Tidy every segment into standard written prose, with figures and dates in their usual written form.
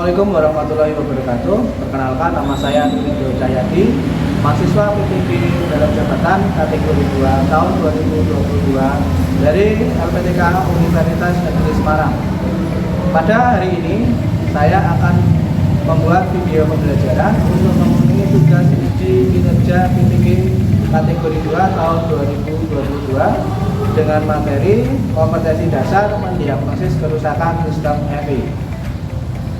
Assalamualaikum warahmatullahi wabarakatuh. Perkenalkan, nama saya Tulindo Cahyadi, mahasiswa PTB dalam jabatan kategori 2 tahun 2022 dari LPTK Universitas Negeri Semarang. Pada hari ini saya akan membuat video pembelajaran untuk memenuhi tugas uji kinerja PTB kategori 2 tahun 2022 dengan materi kompetensi dasar mendiagnosis kerusakan sistem EV.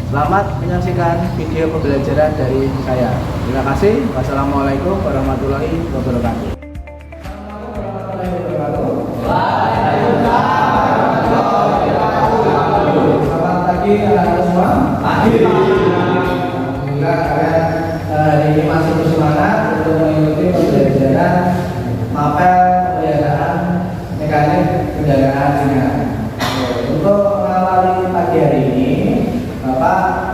Selamat menyaksikan video pembelajaran dari saya. Terima kasih. Wassalamualaikum warahmatullahi wabarakatuh. Selamat pagi anak-anak semua. Alhamdulillah kalian hari ini masih bersemangat untuk mengikuti pembelajaran mapel pemeliharaan mekanik kendaraan ringan. Untuk mengawali pagi hari ini, Bapak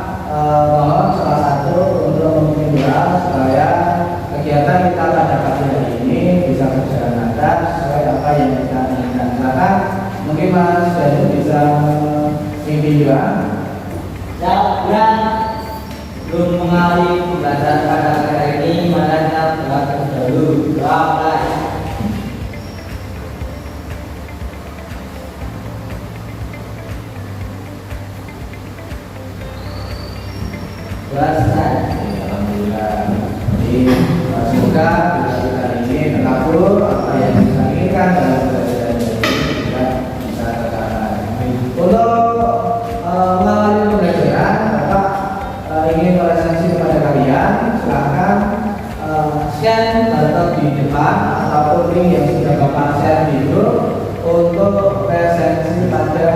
mohon salah satu untuk memimpin doa supaya kegiatan kita pada pagi hari ini bisa berjalan lancar sesuai apa yang kita inginkan. Silakan, mungkin Mas Danu bisa memimpin doa. Ya, belum mengalami pembelajaran pada hari ini, maka kita berdoa dahulu. Doa mulai. Alhamdulillah. Jadi semoga kita ini terkabul apa yang kita inginkan dalam pembelajaran ini bisa tercapai. Untuk mengawali pembelajaran, Bapak ingin presentasi kepada kalian. Silakan scan barcode di depan ataupun link yang sudah Bapak share di grup untuk presensi pada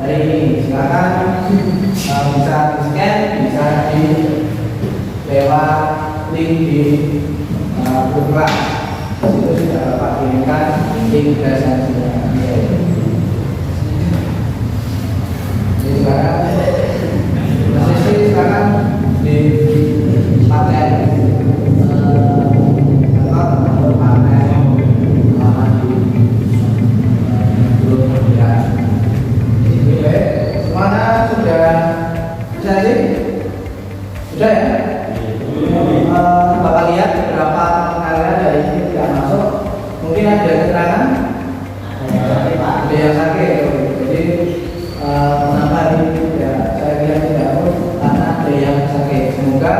hari ini. Silakan bisa di-scan, bisa di lewat link di grup kelas. Itu sudah Bapak kirimkan link presensinya. Jadi silakan di paten atau paten halaman di grup ya. Semuanya sudah bisa sih? Sudah ya? Bapak lihat beberapa kalian dari ini tidak masuk. Mungkin ada keterangan? Ada yang sakit. Jadi kenapa ini ya, saya kira tidak mau karena ada yang sakit. Semoga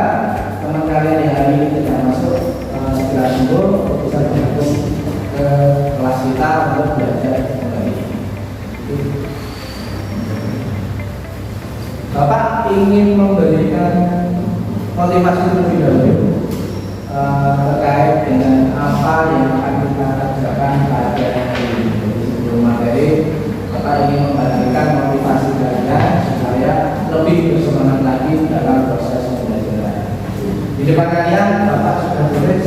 teman kalian yang hari ini tidak masuk segera sembuh bisa bergabung ke kelas kita untuk belajar kembali. Bapak ingin memberikan motivasi terlebih dahulu terkait dengan apa yang akan kita kerjakan pada hari ini. Sebelum materi, Bapak ingin memberikan motivasi kalian supaya lebih bersemangat lagi dalam proses pembelajaran. Di depan kalian, Bapak sudah tulis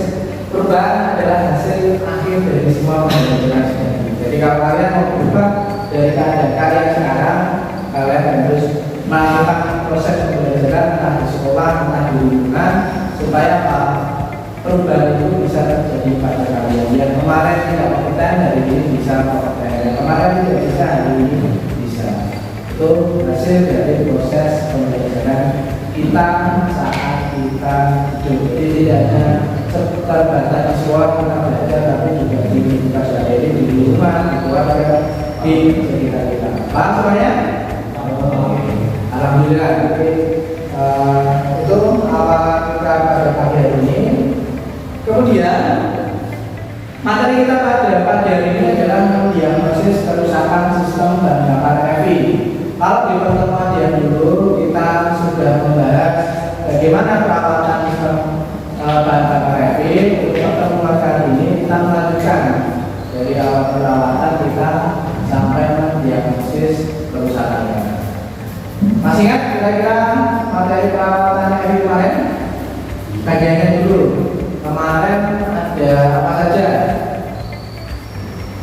perubahan adalah hasil akhir dari semua pembelajaran ini. Jadi kalau kalian mau berubah dari keadaan kalian sekarang, kalian harus melakukan proses pembelajaran entah di sekolah, entah di lingkungan, supaya perubahan itu bisa terjadi pada kalian. Yang kemarin tidak kompeten, hari ini bisa kompeten. Yang kemarin tidak bisa, hari ini bisa. Itu hasil dari proses pembelajaran kita saat kita hidup. Jadi tidak hanya terbatas di sekolah kita belajar, tapi juga di kita sehari-hari, di rumah, di keluarga, di sekitar kita. Paham semuanya? Alhamdulillah. Itu awal kita pada pagi hari ini. Kemudian materi kita pada pagi hari ini adalah mendiagnosis kerusakan sistem bahan bakar EV. Kalau di pertemuan yang dulu kita sudah membahas bagaimana perawatan sistem bahan bakar EV. Untuk pertemuan kali ini kita melanjutkan dari awal perawatan kita sampai mendiagnosis kerusakannya. Masih ingat kira-kira materi perawatan EV kemarin? Bagiannya dulu. Kemarin ada apa saja?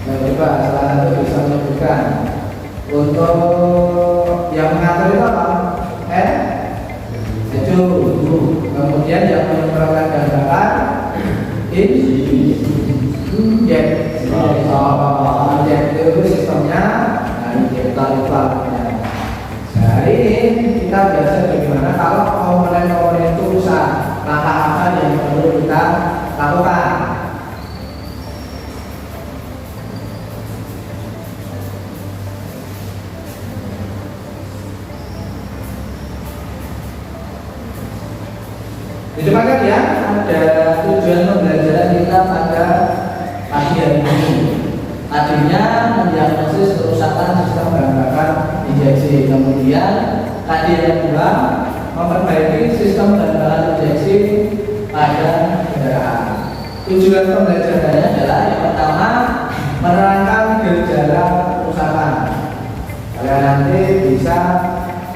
Nah, coba salah satu bisa menyebutkan. Untuk yang mengatur itu apa? Sejuk. Kemudian yang menyemprotkan bahan bakar injek. Injek itu sistemnya. Nah, injektor itu alatnya. Hari ini kita belajar bagaimana kalau komponen-komponen itu rusak, langkah apa yang perlu kita lakukan. Di depan kan ya ada tujuan pembelajaran kita pada pagi hari ini. Tadinya mendiagnosis kerusakan sistem bahan bakar injeksi, kemudian tadi yang kedua memperbaiki sistem bahan bakar injeksi pada kendaraan. Tujuan pembelajarannya adalah yang pertama menerangkan gejala kerusakan. Kalian nanti bisa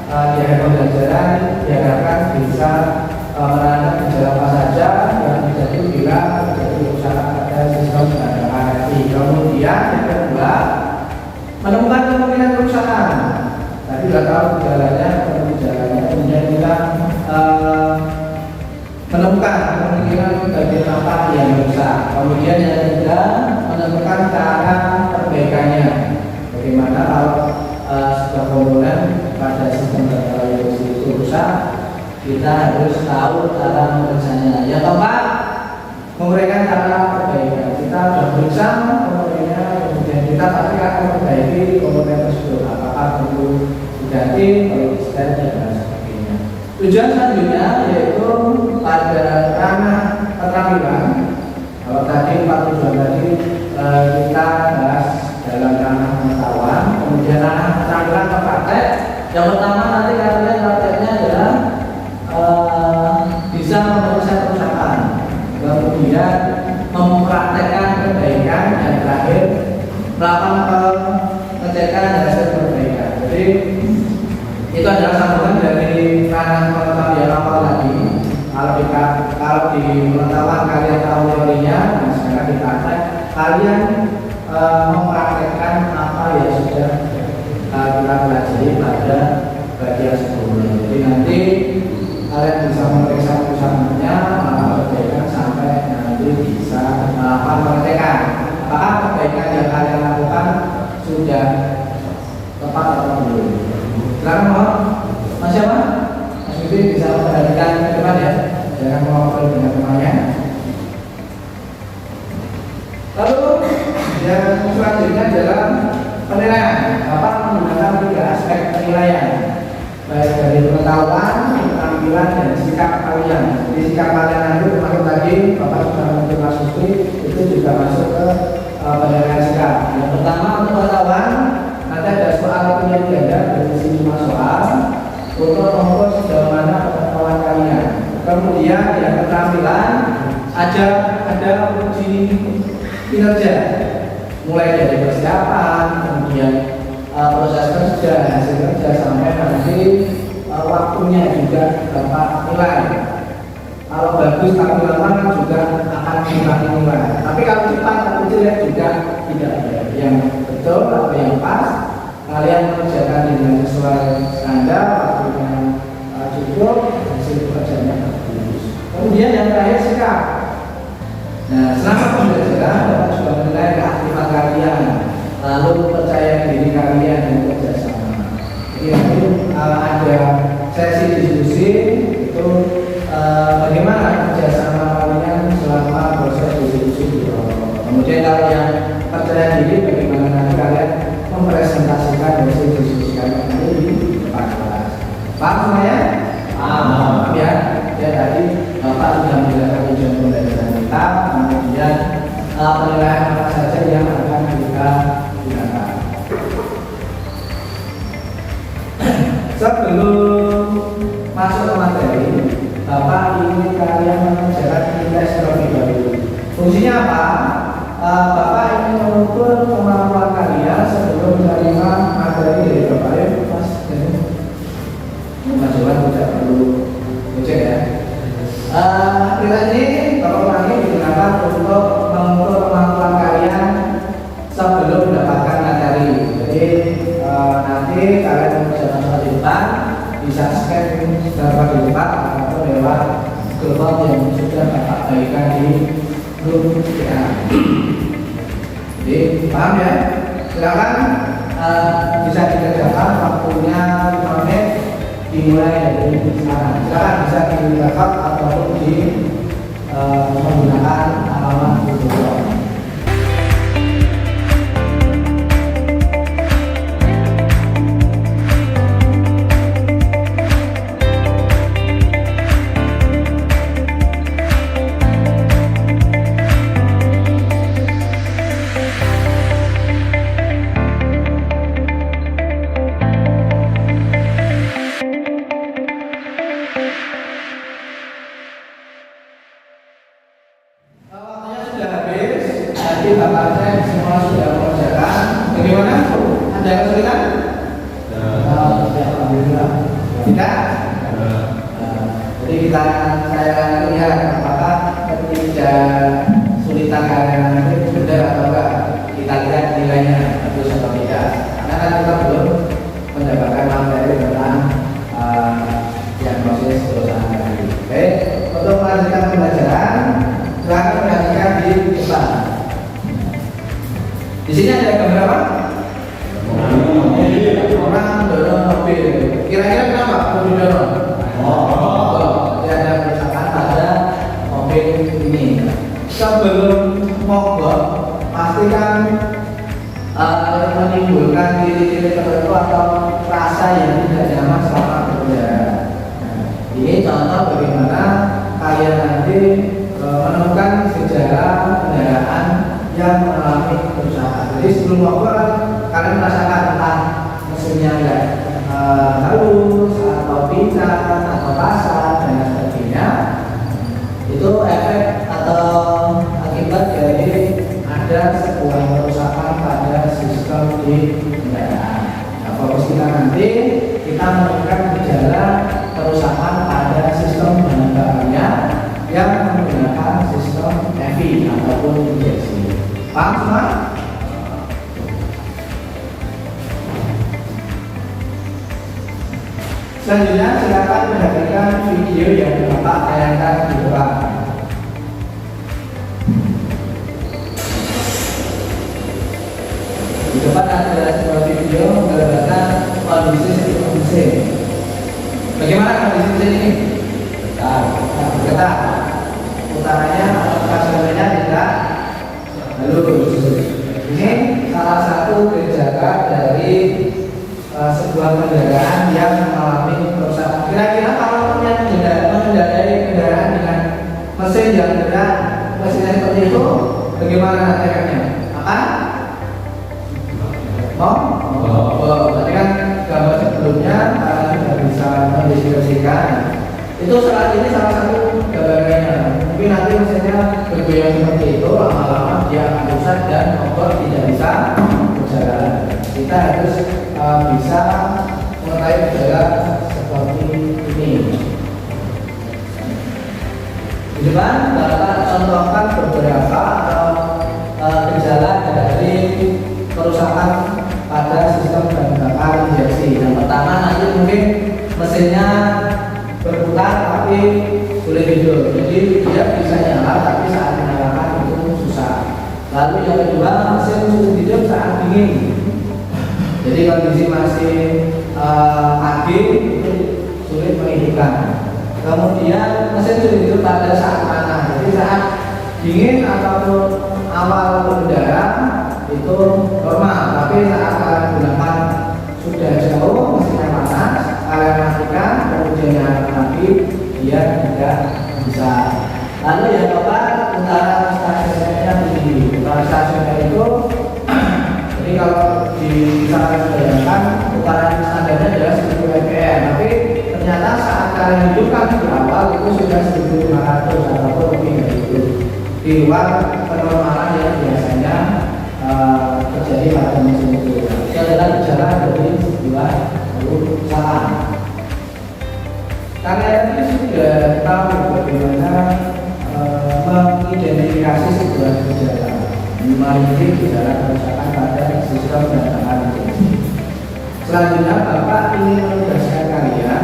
di akhir pembelajaran diharapkan bisa menerangkan gejala apa saja yang terjadi bila terjadi kerusakan pada sistem bahan bakar. Kemudian yang kedua menemukan kemungkinan kerusakan. Tadi sudah tahu gejalanya, kemudian kita menemukan kemungkinan bagian apa yang rusak. Kemudian yang ketiga menemukan cara perbaikannya. Bagaimana kalau sebuah komponen pada sistem bahan itu rusak, kita harus tahu cara mengerjanya. Yang keempat memberikan cara perbaikan. Kita sudah berusaha komponennya, kemudian kita pasti akan memperbaiki komponen tersebut. Apakah perlu diganti, kalau tidak, dan sebagainya. Tujuan selanjutnya yaitu pada ranah keterampilan. Kalau tadi 4 tujuan tadi kita bahas dalam ranah pengetahuan, kemudian ranah keterampilan ke praktek. Yang pertama nanti kalian prakteknya adalah bisa memeriksa kerusakan, kemudian mempraktekkan perbaikan, dan terakhir melakukan pengecekan hasil perbaikan. Jadi itu adalah sambungan dari ranah pengetahuan yang awal tadi. Kalau di pengetahuan kalian tahu teorinya, nah sekarang di praktek kalian mempraktekkan apa yang sudah kita pelajari pada bagian sebelumnya. Jadi nanti kalian bisa memeriksa kerusakannya, melakukan perbaikan sampai nanti bisa melakukan pengecekan. Apakah perbaikan yang kalian lakukan sudah tepat atau belum? Silakan mohon, Mas siapa? Mas Yudi bisa memperhatikan ke depan ya, jangan ngobrol dengan temannya. Lalu yang selanjutnya adalah penilaian. Bapak menggunakan 3 aspek penilaian, baik dari pengetahuan, keterampilan, dan sikap kalian. Di sikap kalian nanti termasuk tadi Bapak sudah mengkonfirmasi itu juga masuk ke penilaian sikap. Yang pertama untuk pengetahuan, nanti ada soal opinian ganda berisi 5 soal untuk mengukur sejauh mana pengetahuan kalian. Kemudian yang keterampilan ada uji kinerja, mulai dari persiapan, kemudian proses kerja, hasil kerja, sampai nanti waktunya juga dapat nilai. Kalau bagus tapi lama juga akan dibagi nilai. Tapi kalau cepat tapi jelek juga tidak ada. Yang betul atau yang pas, kalian mengerjakan dengan sesuai standar, waktunya cukup, hasil kerjanya bagus. Kemudian yang terakhir sikap. Nah, selama pembelajaran dapat juga menilai keaktifan kalian, lalu percaya diri kalian, dan kerjasama. Jadi ada sesi diskusi itu bagaimana kerjasama kalian selama proses diskusi. Kemudian kalau yang percaya diri, bagaimana nanti kalian mempresentasikan hasil diskusi kalian nanti di depan kelas. Paham semuanya? Paham ya. Ya tadi Bapak sudah menjelaskan tujuan pembelajaran kita, kemudian penilaian apa saja yang akan kita gunakan. Sebelum masuk ke materi, Bapak ingin kalian mengerjakan tes terlebih dahulu. Fungsinya apa? Bapak ingin mengukur kemampuan kalian sebelum menerima materi dari Bapak. Ya, Mas. Majuan tidak perlu cek ya. Kita ini Bapak ini digunakan untuk mengukur kemampuan kalian sebelum mendapatkan materi. Jadi nanti kalian mengerjakan soal di depan bisa scan secara di depan atau lewat Google yang sudah Bapak bagikan di grup kita. Jadi paham ya? Silakan bisa dikerjakan waktunya 5 menit dimulai dari sekarang. Silakan bisa di backup ataupun di menggunakan alamat Google. Waktunya sudah habis, tadi bapak saya semua sudah mengerjakan. Bagaimana? Ada yang kesulitan? Ya, alhamdulillah. Tidak? Jadi saya lihat apakah kesulitan kalian nanti benar atau enggak. Kita lihat nilainya bagus atau tidak. Karena kan kita belum mendapatkan materi tentang diagnosis perusahaan tadi. Baik, untuk melanjutkan pembelajaran. Silakan perhatikan di depan. Di sini ada gambar apa? Orang dorong mobil. Kira-kira kenapa mobil dorong? Jadi ada kerusakan pada mobil ini. Sebelum mogok, pastikan menimbulkan ciri-ciri tertentu atau rasa yang tidak nyaman selama berkendara. Ini contoh bagaimana kalian nanti menemukan gejala kendaraan yang mengalami kerusakan. Jadi sebelum mogok kalian merasakan entah mesinnya enggak halus atau pincang atau kasar dan sebagainya. Itu efek atau akibat dari ada sebuah kerusakan pada sistem di kendaraan. Nah, fokus kita nanti kita menemukan gejala kerusakan pada sistem bahan bakarnya yang menggunakan sistem EVI ataupun injeksi. Paham semua? Selanjutnya silakan perhatikan video yang Bapak tayangkan di depan. Di depan ada sebuah video menggambarkan kondisi sistem mesin. Bagaimana kondisi mesin ini? Bergetar. Utamanya kasusnya tidak halus. Ini salah satu gejala dari sebuah kendaraan yang mengalami kerusakan. Kira-kira kalau mengendarai kendaraan dengan mesin yang berat, mesinnya seperti itu, bagaimana efeknya? Akan? Tadi kan gambar sebelumnya kalian sudah bisa mendeskripsikan. Itu saat ini salah satu gambarnya. Mungkin nanti mesinnya bergoyang seperti itu, lama-lama dia akan rusak dan motor tidak bisa berjalan. Kita harus bisa mengetahui gejala seperti ini. Di depan Bapak contohkan beberapa gejala dari kerusakan pada sistem bahan bakar injeksi. Yang pertama nanti mungkin mesinnya berputar tapi sulit hidup, jadi dia bisa nyala tapi saat menyalakan itu susah. Lalu yang kedua, mesin sulit hidup saat dingin, jadi kondisi masih pagi itu sulit menghidupkan. Kemudian mesin sulit hidup pada saat panas, jadi saat dingin ataupun awal berkendara itu normal, tapi saat kalian gunakan sudah jauh mesinnya panas, kalian matikan kemudian nyalakan lagi, dia tidak bisa. Lalu yang keempat, putaran stasionernya tinggi. Putaran stasioner itu jadi kalau bisa bayangkan putaran standarnya adalah 1000 rpm, tapi ternyata saat kalian hidupkan di awal itu sudah 1500 ataupun lebih dari itu, di luar kenormalan yang biasanya terjadi pada mesin itu. Itu adalah gejala dari sebuah kerusakan. Kalian ini sudah tahu bagaimana mengidentifikasi sebuah gejala. Memiliki gejala kerusakan pada sistem bahan bakar injeksi. Selanjutnya Bapak ingin menugaskan kalian,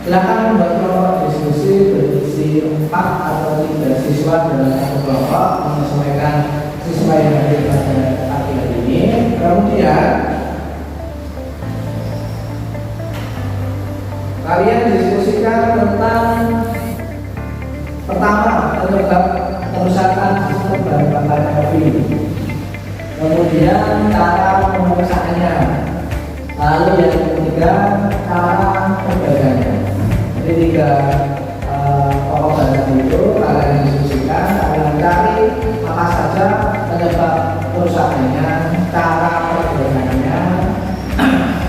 silakan membuat kelompok diskusi berisi 4 atau 3 siswa dalam satu kelompok menyesuaikan siswa yang hadir pada pagi hari ini. Kemudian Kemudian cara pemeriksaannya. Lalu yang ketiga cara perbaikannya. Jadi tiga pokok bahan itu kalian diskusikan, kalian cari apa saja penyebab kerusakannya, cara perbaikannya,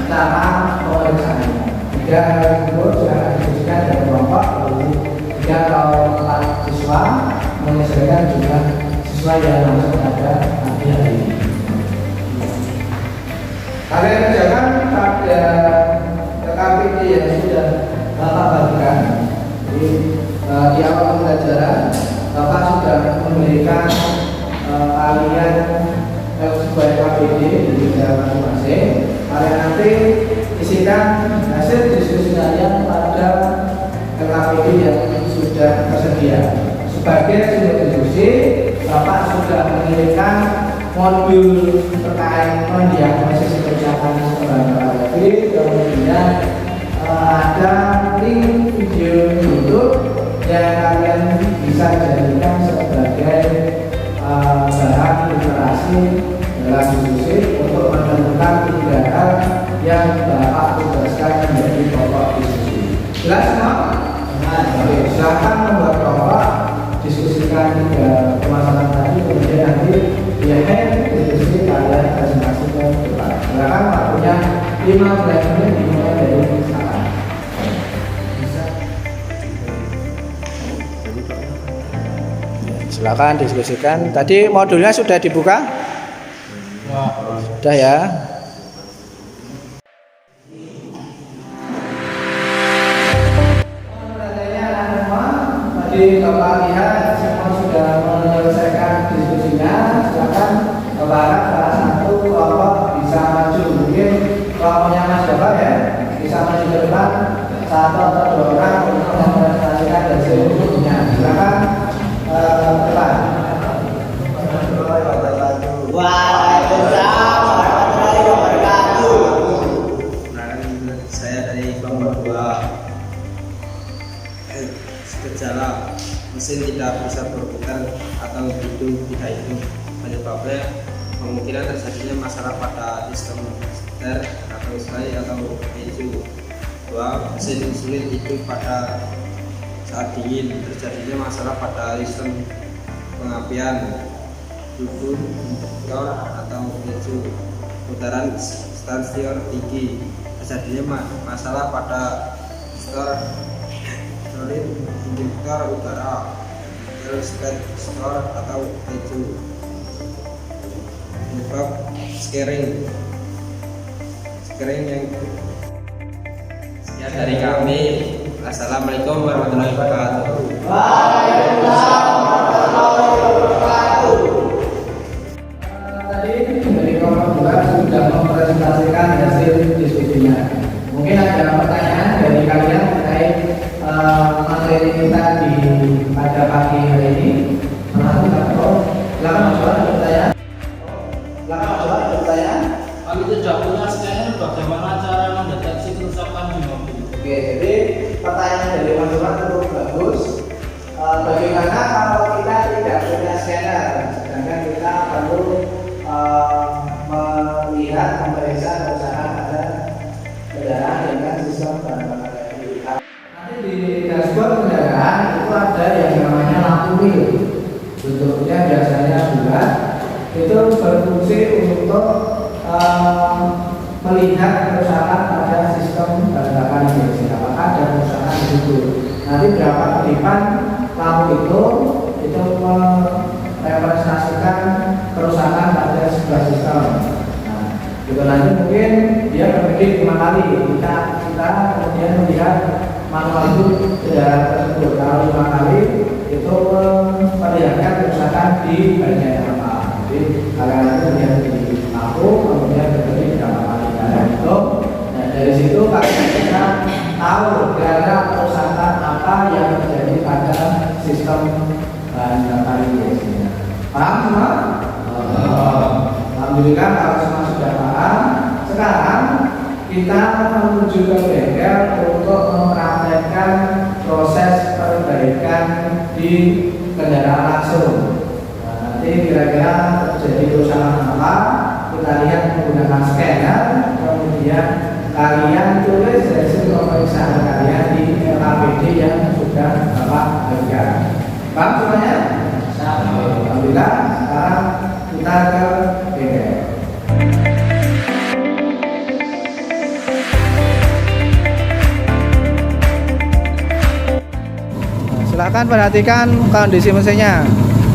cara pemeriksaannya. Tiga itu sudah diskusikan dari kelompok. Lalu tiga kalau siswa menyesuaikan jumlah siswa yang langsung ada nanti hari ini. Kalian kerjakan pada KPD yang sudah Bapak bagikan. Jadi di awal pembelajaran Bapak sudah memberikan kalian sebuah KPD di dalam masing-masing. Kalian nanti isikan hasil diskusi kalian pada KPD yang sudah tersedia. Sebagai sumber diskusi, Bapak sudah mengirimkan modul terkait mendiagnosis kerusakan perbankan elektrik, kemudian ada link video YouTube yang kalian bisa jadikan sebagai bahan literasi dalam diskusi untuk menemukan tiga hal yang Bapak tugaskan menjadi pokok diskusi. Jelas semua? Oke, silakan membuat kelompok, diskusikan tiga permasalahan tadi, kemudian nanti di akhir diskusi kalian presentasi ke depan. Silakan waktunya 15 menit dimulai dari sekarang. Silakan diskusikan. Tadi modulnya sudah dibuka? Sudah ya. Tadi Bapak lihat semua sudah menyelesaikan diskusinya. Silakan Bapak harap salah satu kelompok bisa maju. Mungkin kelompoknya Mas Bapak ya bisa maju ke depan satu atau dua orang untuk mempresentasikan hasil diskusinya. Silakan depan. Waalaikumsalam warahmatullahi wabarakatuh. Saya dari kelompok 2. Gejala mesin tidak bisa berputar atau hidup tidak hidup, penyebabnya kemungkinan terjadinya masalah pada sistem seter atau selai atau ecu. 2. Mesin sulit hidup pada saat dingin, terjadinya masalah pada sistem pengapian, duduk, induktor atau ecu. Putaran stansior tinggi, terjadinya masalah pada induktor udara, store atau ecu. Penyebab scaring yang sekian dari kami. Assalamualaikum warahmatullahi wabarakatuh. Waalaikumsalam warahmatullahi wabarakatuh. Tadi dari kelompok 2 sudah mempresentasikan hasil diskusinya. Mungkin ada pertanyaan dari kalian terkait materi kita di pada pagi hari ini. Silakan coba bertanya. Silakan coba bertanya. Kami tidak punya scanner, bagaimana cara mendeteksi kerusakan di mobil? Oke, jadi pertanyaan dari Mas Johan cukup bagus. Bagaimana kalau kita tidak punya scanner, sedangkan kita perlu melihat memeriksa kerusakan pada kendaraan dengan sistem bahan bakar elektrik. Nanti di dashboard kendaraan itu ada yang namanya lampu wheel. Bentuknya biasanya bulat. Itu berfungsi untuk melihat kerusakan pada sistem bahan bakar elektrik. Apakah ada kerusakan di situ? Nanti berapa kedipan lampu itu merepresentasikan kerusakan pada sebuah sistem. Nah, itu nanti mungkin dia berkedip 5 kali. Kita kemudian melihat manual itu kendaraan tersebut. Kalau 5 kali itu memperlihatkan kerusakan di bagian apa. Jadi kalian nanti melihat di lampu, kemudian berkedip berapa kali kalian itu. Nah, dari situ kalian bisa tahu kira-kira kerusakan apa yang terjadi pada sistem bahan bakar ini. Paham semua? Alhamdulillah kalau semua sudah paham. Sekarang kita menuju ke bengkel untuk mempraktekkan proses perbaikan di kendaraan langsung. Nah, nanti kira-kira terjadi kerusakan apa, kita lihat menggunakan scanner, kemudian kalian tulis hasil pemeriksaan kalian di LKPD yang sudah Bapak berikan. Paham semuanya? Alhamdulillah, sekarang kita ke bengkel. Silakan perhatikan kondisi mesinnya.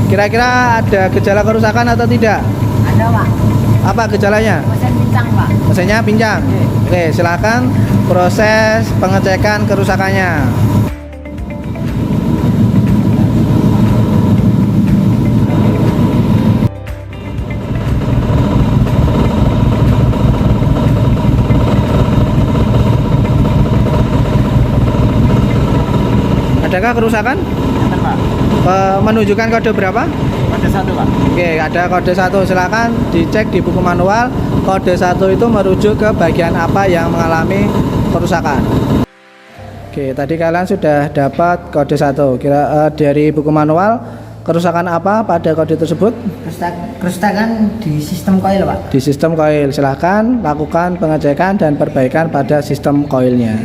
Kira-kira ada gejala kerusakan atau tidak? Ada Pak, Apa gejalanya? mesin pincang Pak. Mesinnya pincang. Oke, silakan proses pengecekan kerusakannya. Adakah kerusakan? Pak. Menunjukkan kode berapa? Kode 1 Pak. Oke, ada kode 1. Silakan dicek di buku manual. Kode 1 itu merujuk ke bagian apa yang mengalami kerusakan. Oke, tadi kalian sudah dapat kode 1. Dari buku manual, kerusakan apa pada kode tersebut? Kerusakan di sistem koil Pak. Di sistem koil. Silakan lakukan pengecekan dan perbaikan pada sistem koilnya.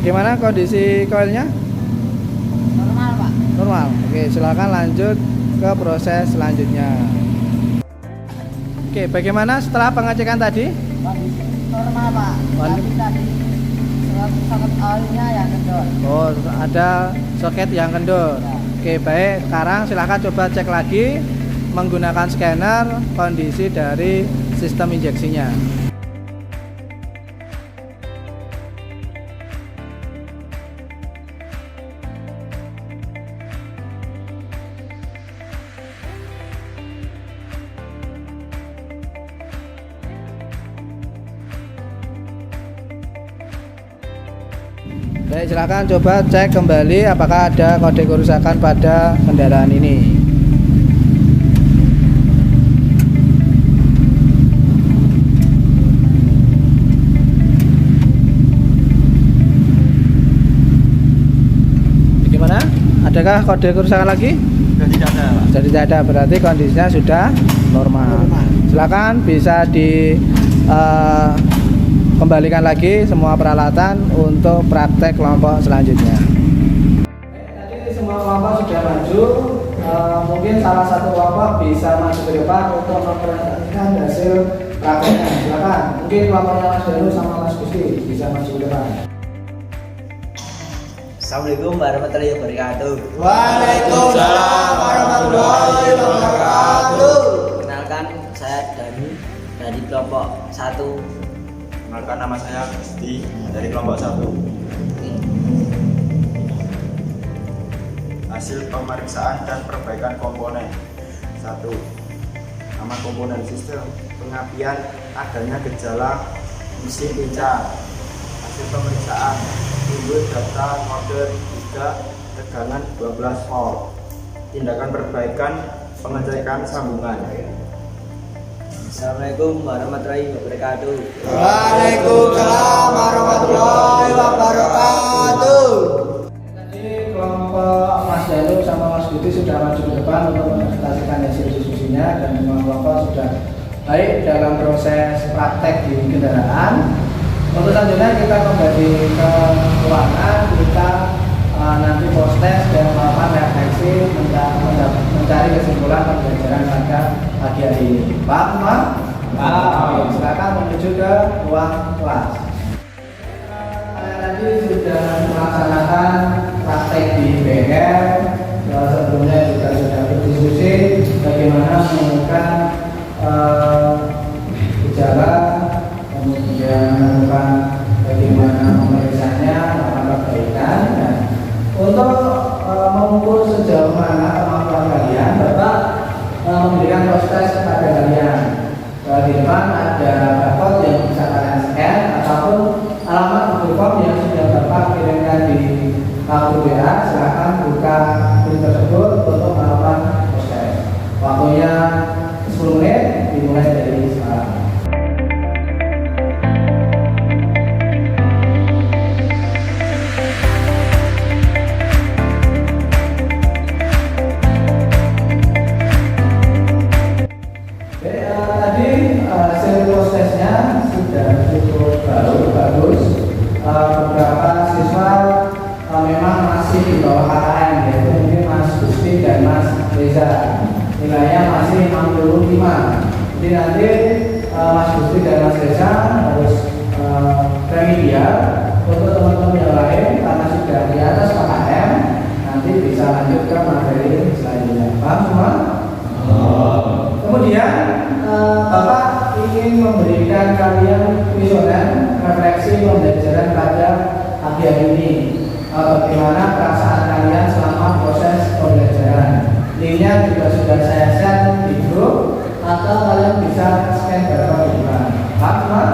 Bagaimana kondisi koilnya? Normal Pak. Normal. Oke, silakan lanjut ke proses selanjutnya. Oke, bagaimana setelah pengecekan tadi? Kondisi normal Pak. Tapi tadi soket oilnya yang kendor. Oh, ada soket yang kendor. Oke, baik. Sekarang silakan coba cek lagi menggunakan scanner kondisi dari sistem injeksinya. Baik, silakan coba cek kembali apakah ada kode kerusakan pada kendaraan ini. Bagaimana? Adakah kode kerusakan lagi? Sudah tidak ada Pak. Jadi tidak ada, berarti kondisinya sudah normal. Silakan bisa di kembalikan lagi semua peralatan untuk praktek kelompok selanjutnya. Tadi semua kelompok sudah maju. Mungkin salah satu kelompok bisa maju ke depan untuk mempresentasikan hasil prakteknya. Silakan. Mungkin kelompoknya Mas Danu sama Mas Gusti bisa maju ke depan. Assalamualaikum warahmatullahi wabarakatuh. Waalaikumsalam warahmatullahi wabarakatuh. Kenalkan, saya Danu dari kelompok 1. Perkenalkan, nama saya Gusti dari kelompok 1. Hasil pemeriksaan dan perbaikan komponen. 1. Nama komponen sistem pengapian, adanya gejala mesin pincang. Hasil pemeriksaan timbul data mode 3 tegangan 12 volt. Tindakan perbaikan pengecekan sambungan. Assalamualaikum warahmatullahi wabarakatuh. Waalaikumsalam warahmatullahi wabarakatuh. Tadi kelompok Mas Danu sama Mas Budi sudah maju ke depan untuk mempresentasikan hasil diskusinya dan semua kelompok sudah baik dalam proses praktek di kendaraan. Untuk selanjutnya kita kembali ke ruangan, kita nanti post test dan melakukan refleksi mencari kesimpulan pembelajaran pada pagi hari ini. Paham semua? Paham. Silakan menuju ke ruang kelas. Tadi sudah melaksanakan praktek di bengkel. Sebelumnya juga sudah berdiskusi bagaimana menemukan gejala, kemudian menentukan bagaimana memeriksanya, melakukan perbaikan. Dan untuk mengukur sejauh mana kemampuan kalian, Bapak memberikan proses kepada kalian. Di depan ada barcode yang bisa kalian scan ataupun alamat Google Form yang sudah Bapak kirimkan di akun WA. Silakan buka link tersebut untuk melakukan proses. Waktunya 10 menit dimulai dari sekarang. Hasil prosesnya sudah cukup bagus. Beberapa siswa memang masih di bawah KKM, yaitu mungkin Mas Gusti dan Mas Reza. Nilainya masih 65. Jadi nanti Mas Gusti dan Mas Reza harus remedial. Untuk teman-teman yang lain karena sudah di atas KKM, nanti bisa lanjut ke materi selanjutnya. Paham semua? Kemudian Bapak ingin memberikan kalian kuesioner refleksi pembelajaran pada pagi hari ini. Bagaimana perasaan kalian selama proses pembelajaran? Linknya juga sudah saya share di grup, atau kalian bisa scan barcode di depan. Paham?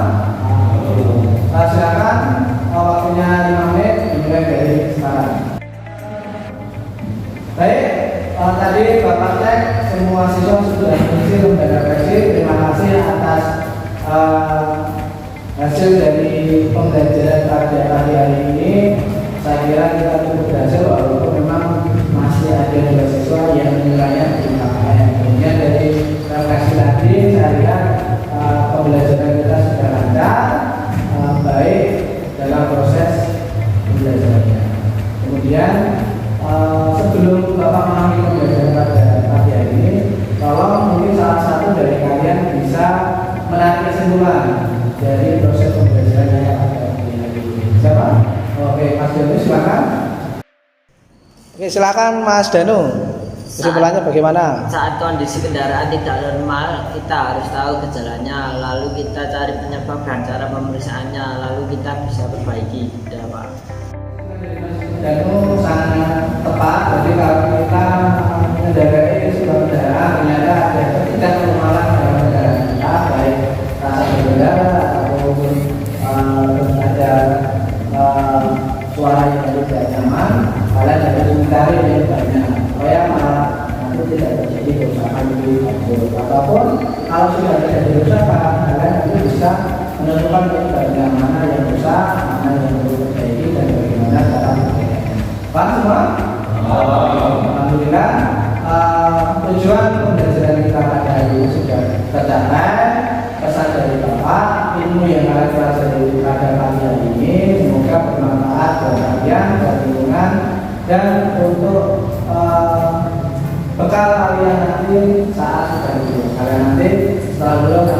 Silakan, waktunya 5 menit dimulai dari sekarang. Baik, tadi Bapak cek semua siswa sudah mengisi lembaga refleksi. Terima kasih atas hasil dari pembelajaran pada pagi hari ini. Saya kira kita cukup berhasil, walaupun memang masih ada dua siswa yang nilainya di KKM. Kemudian dari refleksi tadi saya lihat pembelajaran kita sudah lancar, baik dalam proses pembelajarannya. Kemudian sebelum Bapak mengambil pembelajaran pada pagi hari ini, tolong mungkin salah satu dari kalian bisa menarik kesimpulan dari proses pembelajaran yang pada pagi hari ini. Siapa? Oke, Mas Danu silakan. Oke, silakan Mas Danu. Kesimpulannya bagaimana? Saat kondisi kendaraan tidak normal, kita harus tahu gejalanya, lalu kita cari penyebab dan cara pemeriksaannya, lalu kita bisa perbaiki. Ya, Pak. Danu sangat tepat. Jadi kalau kita mengendarai sebuah kendaraan ternyata ada ketidaknormalan dalam kendaraan kita, baik rasa berkendara ataupun ada suara yang tidak nyaman, kalian harus mencari yang banyak supaya malah nanti tidak terjadi kerusakan di mobil. Ataupun kalau sudah terjadi kerusakan, kalian nanti bisa menentukan bagian mana yang rusak, mana yang perlu diperbaiki, dan bagaimana cara perbaikannya. Paham semua? Alhamdulillah, tujuan pembelajaran kita pada hari ini sudah tercapai. Pesan dari Bapak, ilmu yang kalian pelajari pada pagi hari ini semoga bermanfaat buat kalian, buat lingkungan, dan untuk bekal kalian nanti saat sudah lulus. Kalian nanti setelah lulus